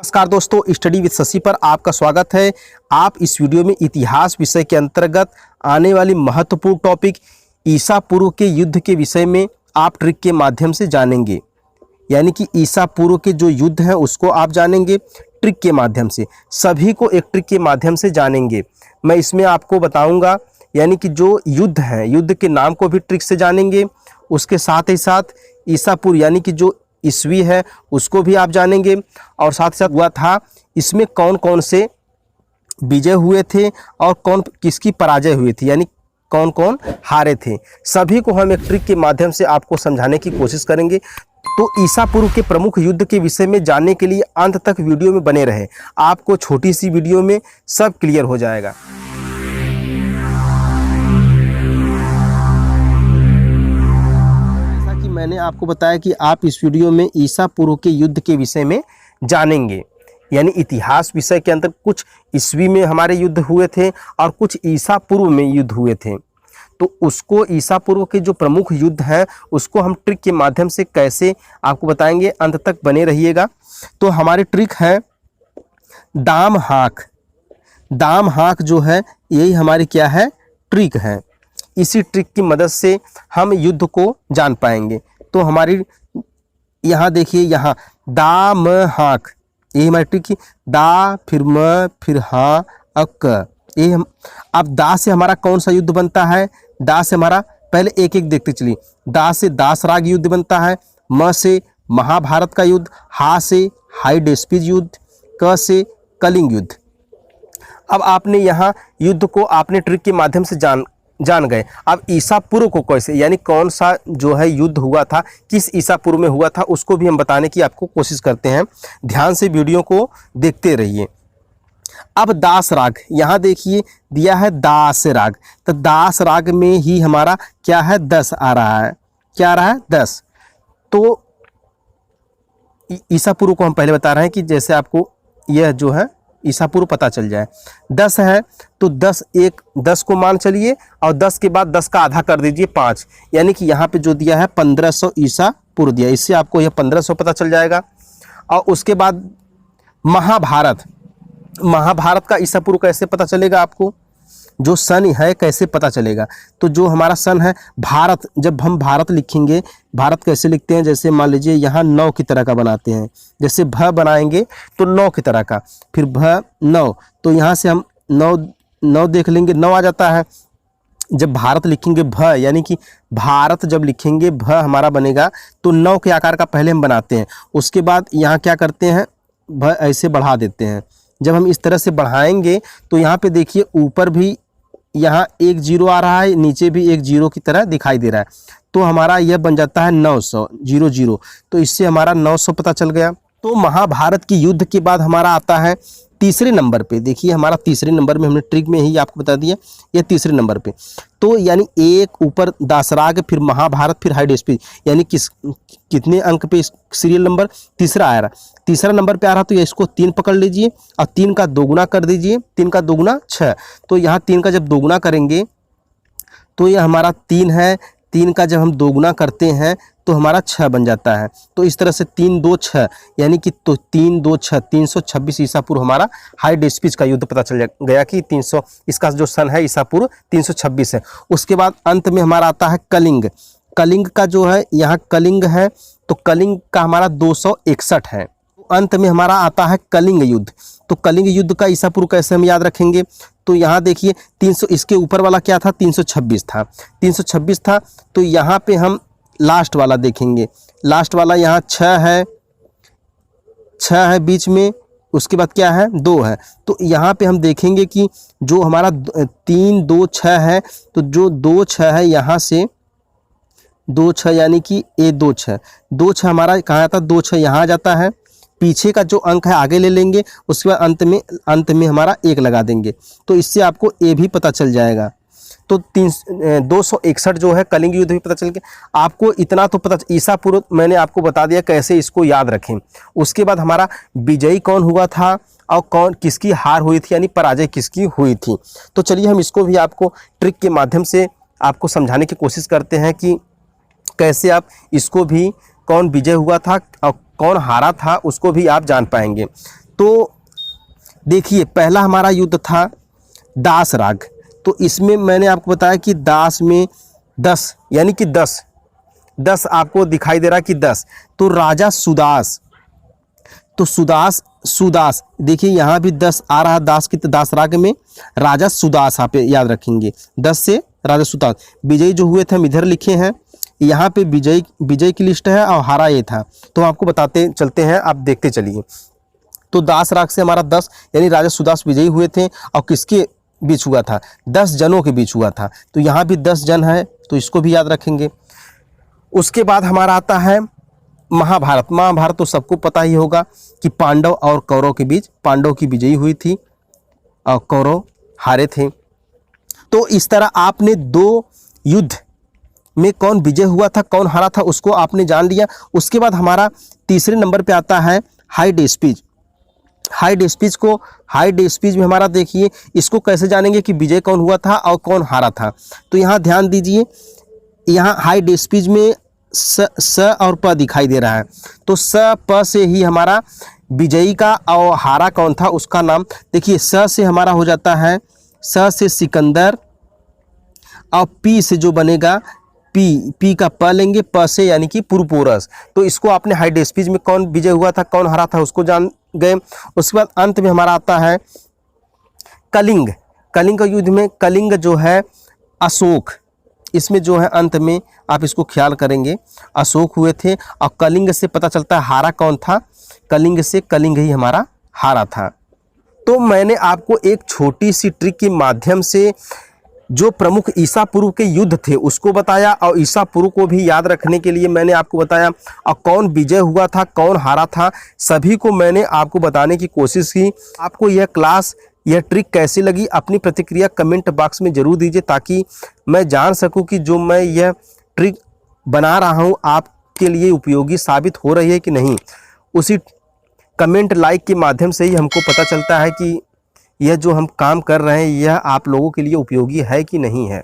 नमस्कार दोस्तों, study with Shashi पर आपका स्वागत है। आप इस वीडियो में इतिहास विषय के अंतर्गत आने वाली महत्वपूर्ण टॉपिक ईसा पूर्व के युद्ध के विषय में आप ट्रिक के माध्यम से जानेंगे। यानी कि ईसा पूर्व के जो युद्ध हैं उसको आप जानेंगे ट्रिक के माध्यम से। सभी को एक ट्रिक के माध्यम से जानेंगे। मैं इसमें आपको बताऊंगा, यानी कि जो युद्ध है, युद्ध के नाम को भी ट्रिक से जानेंगे। उसके साथ ही साथ ईसा पूर्व यानी कि जो ईस्वी है उसको भी आप जानेंगे, और साथ ही साथ हुआ था इसमें कौन कौन से विजय हुए थे और कौन किसकी पराजय हुई थी, यानी कौन कौन हारे थे। सभी को हम एक ट्रिक के माध्यम से आपको समझाने की कोशिश करेंगे। तो ईसा पूर्व के प्रमुख युद्ध के विषय में जानने के लिए अंत तक वीडियो में बने रहे। आपको छोटी सी वीडियो में सब क्लियर हो जाएगा। मैंने आपको बताया कि आप इस वीडियो में ईसा पूर्व के युद्ध के विषय में जानेंगे, यानी इतिहास विषय के अंदर कुछ ईस्वी में हमारे युद्ध हुए थे और कुछ ईसा पूर्व में युद्ध हुए थे। तो उसको ईसा पूर्व के जो प्रमुख युद्ध हैं उसको हम ट्रिक के माध्यम से कैसे आपको बताएंगे, अंत तक बने रहिएगा। तो हमारी ट्रिक है दाम हाक। दाम हाक जो है यही हमारी क्या है, ट्रिक है। इसी ट्रिक की मदद से हम युद्ध को जान पाएंगे। तो हमारी यहाँ देखिए, यहाँ दा म हाक, यही हमारी ट्रिक की। दा फिर म फिर हा अक, ये हम अब दा से हमारा कौन सा युद्ध बनता है। दा से हमारा पहले एक एक देखते चलिए। दा से दासराग युद्ध बनता है, म से महाभारत का युद्ध, हा से हाइडेस्पिज युद्ध, क से कलिंग युद्ध। अब आपने यहाँ युद्ध को आपने ट्रिक के माध्यम से जान गए। अब ईसा पूर्व को कैसे, यानी कौन सा जो है युद्ध हुआ था, किस ईसा पूर्व में हुआ था, उसको भी हम बताने की आपको कोशिश करते हैं। ध्यान से वीडियो को देखते रहिए। अब दास राग, यहाँ देखिए दिया है दास राग। तो दास राग में ही हमारा क्या है, 10 आ रहा है। क्या आ रहा है, 10। तो ईसा पूर्व को हम पहले बता रहे हैं कि जैसे आपको यह जो है ईसा पूर्व पता चल जाए। 10 है तो 10 को मान चलिए, और 10 के बाद 10 का आधा कर दीजिए 5, यानी कि यहाँ पे जो दिया है 1500 ईसा पूर्व दिया। इससे आपको यह 1500 पता चल जाएगा। और उसके बाद महाभारत का ईसा पूर्व कैसे पता चलेगा, आपको जो सन है कैसे पता चलेगा। तो जो हमारा सन है भारत, जब हम भारत लिखेंगे, भारत कैसे लिखते हैं, जैसे मान लीजिए यहाँ 9 की तरह का बनाते हैं। जैसे भ बनाएंगे तो 9 की तरह का, फिर भ 9, तो यहाँ से हम 9 देख लेंगे, 9 आ जाता है। जब भारत लिखेंगे भ, यानी कि भारत जब लिखेंगे भ हमारा बनेगा, तो 9 के आकार का पहले हम बनाते हैं। उसके बाद यहाँ क्या करते हैं, भ ऐसे बढ़ा देते हैं। जब हम इस तरह से बढ़ाएंगे तो यहाँ पे देखिए ऊपर भी यहाँ 1 0 आ रहा है, नीचे भी 1 0 की तरह दिखाई दे रहा है। तो हमारा यह बन जाता है 900 00। तो इससे हमारा 900 पता चल गया। तो महाभारत की युद्ध के बाद हमारा आता है तीसरे नंबर पे। देखिए हमारा तीसरे नंबर में, हमने ट्रिक में ही आपको बता दिया, यह तीसरे नंबर पे। तो यानी एक ऊपर दासराग, फिर महाभारत, फिर हाइडेस्पिज, यानी कितने अंक पे सीरियल नंबर तीसरा आ रहा। तीसरा नंबर पे आ रहा, तो इसको 3 पकड़ लीजिए और 3 का दोगुना कर दीजिए। 3 का दोगुना 6। तो यहाँ 3 का जब दोगुना करेंगे तो यह हमारा 3 है। 3 का जब हम दोगुना करते हैं तो हमारा 6 बन जाता है। तो इस तरह से 3 2 6, यानी कि तो 3 2 6 326 ईसा पूर्व हमारा हाइडेस्पिज का युद्ध पता चल गया कि 300, इसका जो सन है ईसा पूर्व 326 है। उसके बाद अंत में हमारा आता है कलिंग। कलिंग का जो है, यहाँ कलिंग है तो कलिंग का हमारा 261 है। अंत में हमारा आता है कलिंग युद्ध। तो कलिंग युद्ध का ईसा पूर्व कैसे हम याद रखेंगे, तो यहाँ देखिए 300, इसके ऊपर वाला क्या था, 326 था। 326 था, तो यहाँ पे हम लास्ट वाला देखेंगे। लास्ट वाला यहाँ 6 है बीच में, उसके बाद क्या है, 2 है। तो यहाँ पे हम देखेंगे कि जो हमारा 3 2 6 है, तो जो 2 6 है यहाँ से 2 6, यानी कि ए 2 6, 2 6 हमारा कहाँ आता है, 2 6 यहाँ आ जाता है। पीछे का जो अंक है आगे ले लेंगे, उसके बाद अंत में हमारा 1 लगा देंगे। तो इससे आपको ए भी पता चल जाएगा। तो 261 जो है कलिंग युद्ध भी पता चल गया। आपको इतना तो पता, ईसा पूर्व मैंने आपको बता दिया कैसे इसको याद रखें। उसके बाद हमारा विजयी कौन हुआ था और किसकी हार हुई थी, यानी पराजय किसकी हुई थी। तो चलिए हम इसको भी आपको ट्रिक के माध्यम से आपको समझाने की कोशिश करते हैं कि कैसे आप इसको भी, कौन विजय हुआ था और कौन हारा था, उसको भी आप जान पाएंगे। तो देखिए पहला हमारा युद्ध था दासराग। तो इसमें मैंने आपको बताया कि दास में 10 यानी कि 10 आपको दिखाई दे रहा कि 10, तो राजा सुदास, तो सुदास देखिए यहाँ भी 10 आ रहा दास की, दासराग में राजा सुदास आप याद रखेंगे 10 से राजा सुदास। विजयी जो हुए थे हम इधर लिखे हैं, यहाँ पे विजय की लिस्ट है और हारा ये था, तो आपको बताते चलते हैं, आप देखते चलिए। तो दासराग से हमारा 10 यानी राजा सुदास विजयी हुए थे, और किसके बीच हुआ था? 10 जनों के बीच हुआ था। तो यहाँ भी 10 जन है, तो इसको भी याद रखेंगे। उसके बाद हमारा आता है महाभारत। महाभारत तो सबको पता ही होगा कि पांडव और कौरव के बीच पांडव की विजयी हुई थी और कौरव हारे थे। तो इस तरह आपने 2 युद्ध में कौन विजय हुआ था कौन हारा था उसको आपने जान लिया। उसके बाद हमारा तीसरे नंबर पे आता है हाइड स्पीच। हाइड स्पीच में हमारा देखिए इसको कैसे जानेंगे कि विजय कौन हुआ था और कौन हारा था। तो यहाँ ध्यान दीजिए, यहाँ हाइड स्पीच में स और प दिखाई दे रहा है, तो स प से ही हमारा विजयी का और हारा कौन था उसका नाम देखिए। स से हमारा हो जाता है, स से सिकंदर, और पी से जो बनेगा पी का प लेंगे, प से यानी कि पुरपोरस। तो इसको आपने हाइड स्पीच में कौन विजय हुआ था कौन हारा था उसको जान गए। उसके बाद अंत में हमारा आता है कलिंग। कलिंग का युद्ध में कलिंग जो है अशोक, इसमें जो है अंत में आप इसको ख्याल करेंगे अशोक हुए थे, और कलिंग से पता चलता है हारा कौन था, कलिंग से कलिंग ही हमारा हारा था। तो मैंने आपको एक छोटी सी ट्रिक के माध्यम से जो प्रमुख ईसा पूर्व के युद्ध थे उसको बताया, और ईसा पूर्व को भी याद रखने के लिए मैंने आपको बताया, और कौन विजय हुआ था कौन हारा था सभी को मैंने आपको बताने की कोशिश की। आपको यह क्लास यह ट्रिक कैसी लगी अपनी प्रतिक्रिया कमेंट बॉक्स में ज़रूर दीजिए, ताकि मैं जान सकूं कि जो मैं यह ट्रिक बना रहा हूं आपके लिए उपयोगी साबित हो रही है कि नहीं। उसी कमेंट लाइक के माध्यम से ही हमको पता चलता है कि यह जो हम काम कर रहे हैं यह आप लोगों के लिए उपयोगी है कि नहीं है।